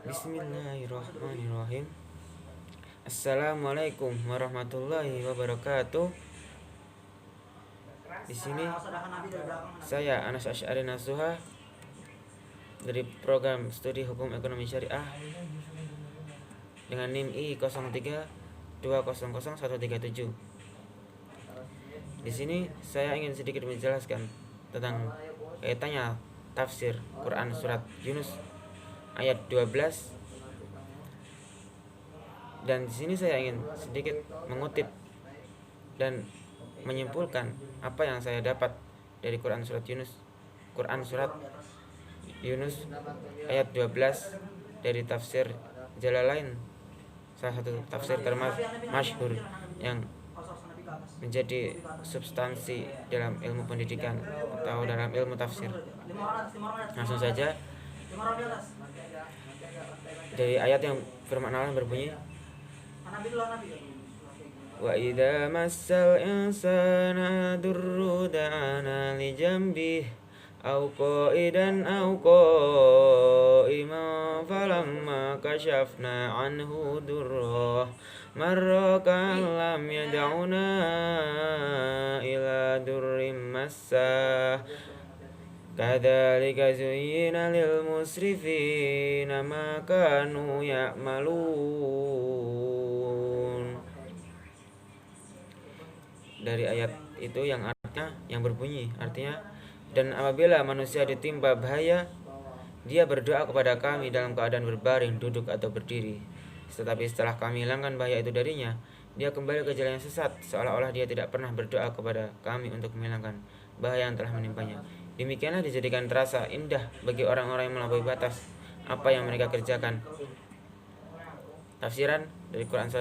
Bismillahirrahmanirrahim. Assalamualaikum warahmatullahi wabarakatuh. Di sini saya Anas Asy'ari Nasuha dari program studi hukum ekonomi syariah dengan NIM I03200137. Di sini saya ingin sedikit menjelaskan tentang kaitannya tafsir Quran surat Yunus ayat 12, dan di sini saya ingin sedikit mengutip dan menyimpulkan apa yang saya dapat dari Quran surat Yunus ayat 12 dari tafsir Jalalain, salah satu tafsir termasyhur yang menjadi substansi dalam ilmu pendidikan atau dalam ilmu tafsir. Langsung saja dari ayat yang bermakna berbunyi, wa idza massal insana durru da'ana li jambih au qa'idan au qa'iman falamma kashafna anhu durrah marra lam yad'una ila durrim massah kadzalika zuyyina lil musrifina ma kanu ya'malun. Dari ayat itu yang berbunyi artinya, dan apabila manusia ditimpa bahaya, dia berdoa kepada kami dalam keadaan berbaring, duduk atau berdiri. Tetapi setelah kami hilangkan bahaya itu darinya, dia kembali ke jalan yang sesat, seolah-olah dia tidak pernah berdoa kepada kami untuk menghilangkan bahaya yang telah menimpanya. Demikianlah dijadikan terasa indah bagi orang-orang yang melampaui batas apa yang mereka kerjakan. Tafsiran dari Quran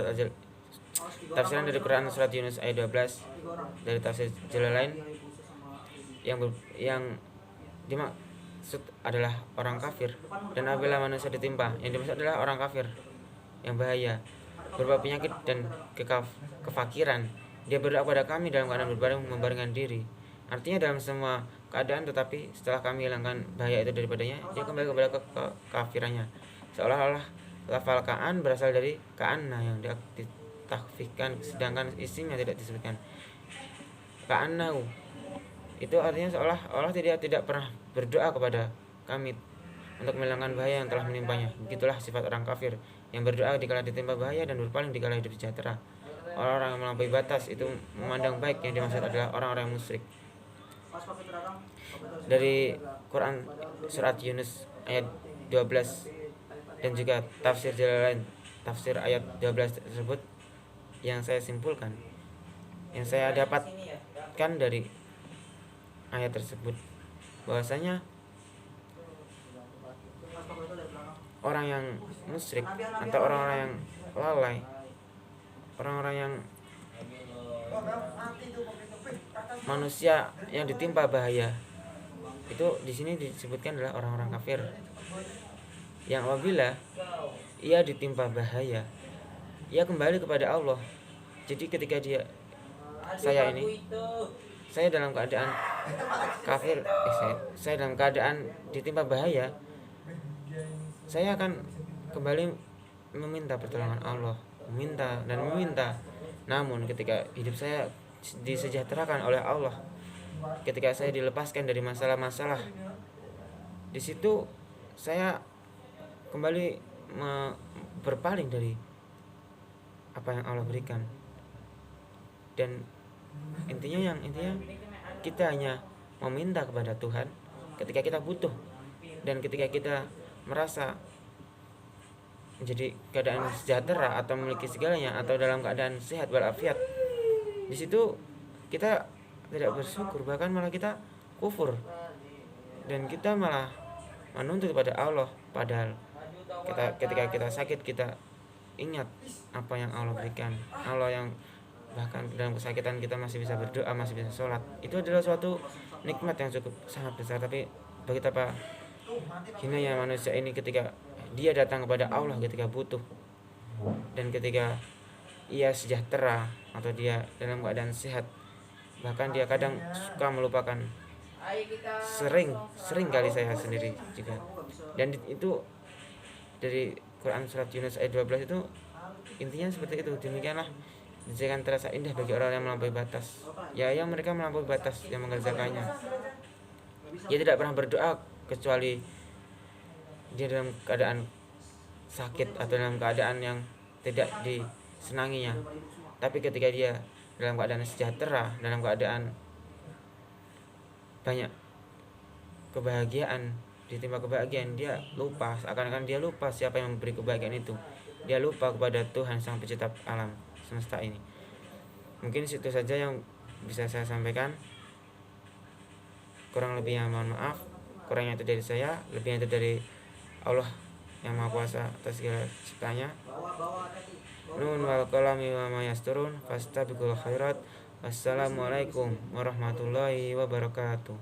surat Yunus ayat 12 dari tafsir Jalalain, yang dimaksud adalah orang kafir. Dan apabila manusia ditimpa, yang dimaksud adalah orang kafir yang bahaya berupa penyakit dan kefakiran, dia berdoa kepada kami dalam keadaan berbaring, membaringkan diri. Artinya dalam semua keadaan, tetapi setelah kami hilangkan bahaya itu daripadanya, dia kembali kepada kekafirannya. Seolah-olah lafal ka'an berasal dari ka'anna yang ditakfikan, sedangkan isimnya tidak disebutkan. Ka'annahu itu artinya seolah-olah tidak pernah berdoa kepada kami untuk menghilangkan bahaya yang telah menimpanya. Begitulah sifat orang kafir yang berdoa dikala ditimpa bahaya dan berpaling dikala hidup sejahtera. Orang-orang yang melampaui batas itu memandang baik yang dimaksud adalah orang-orang musyrik. Dari Quran surat Yunus ayat 12 dan juga tafsir Jalalain, tafsir ayat 12 tersebut, yang saya simpulkan, yang saya dapatkan dari ayat tersebut, bahwasanya orang yang musyrik atau orang-orang yang lalai, orang-orang yang manusia yang ditimpa bahaya, itu di sini disebutkan adalah orang-orang kafir yang apabila ia ditimpa bahaya, ia kembali kepada Allah. Jadi ketika saya dalam keadaan kafir, saya dalam keadaan ditimpa bahaya, saya akan kembali meminta pertolongan Allah, meminta. Namun ketika hidup saya disejahterakan oleh Allah, ketika saya dilepaskan dari masalah-masalah, di situ saya kembali berpaling dari apa yang Allah berikan. Dan intinya kita hanya meminta kepada Tuhan ketika kita butuh, dan ketika kita merasa menjadi keadaan sejahtera atau memiliki segalanya atau dalam keadaan sehat walafiat. Di situ kita tidak bersyukur, bahkan malah kita kufur, dan kita malah menuntut kepada Allah, padahal ketika kita sakit, kita ingat apa yang Allah berikan. Allah yang bahkan dalam kesakitan kita masih bisa berdoa, masih bisa sholat. Itu adalah suatu nikmat yang cukup sangat besar. Tapi betapa hinanya manusia ini ketika dia datang kepada Allah ketika butuh, dan ketika ia sejahtera atau dia dalam keadaan sehat, bahkan dia kadang suka melupakan. Sering kali saya sendiri juga, dan itu dari Quran surat Yunus ayat 12 itu intinya seperti itu. Demikianlah jangan terasa indah bagi orang yang melampaui batas. Ya, yang mereka melampaui batas yang mengerjakannya. Dia tidak pernah berdoa kecuali dia dalam keadaan sakit atau dalam keadaan yang tidak disenanginya. Tapi ketika dia dalam keadaan sejahtera, dalam keadaan banyak kebahagiaan, ditimpa kebahagiaan, dia lupa, seakan-akan dia lupa siapa yang memberi kebahagiaan itu. Dia lupa kepada Tuhan Sang Pencipta alam semesta ini. Mungkin situ saja yang bisa saya sampaikan. Kurang lebihnya mohon maaf. Kurangnya itu dari saya, lebihnya itu dari Allah yang Maha Kuasa atas segala ciptanya. Nun wal qalami wa ma yasturun fastabiqul khairat. Wassalamualaikum warahmatullahi wabarakatuh.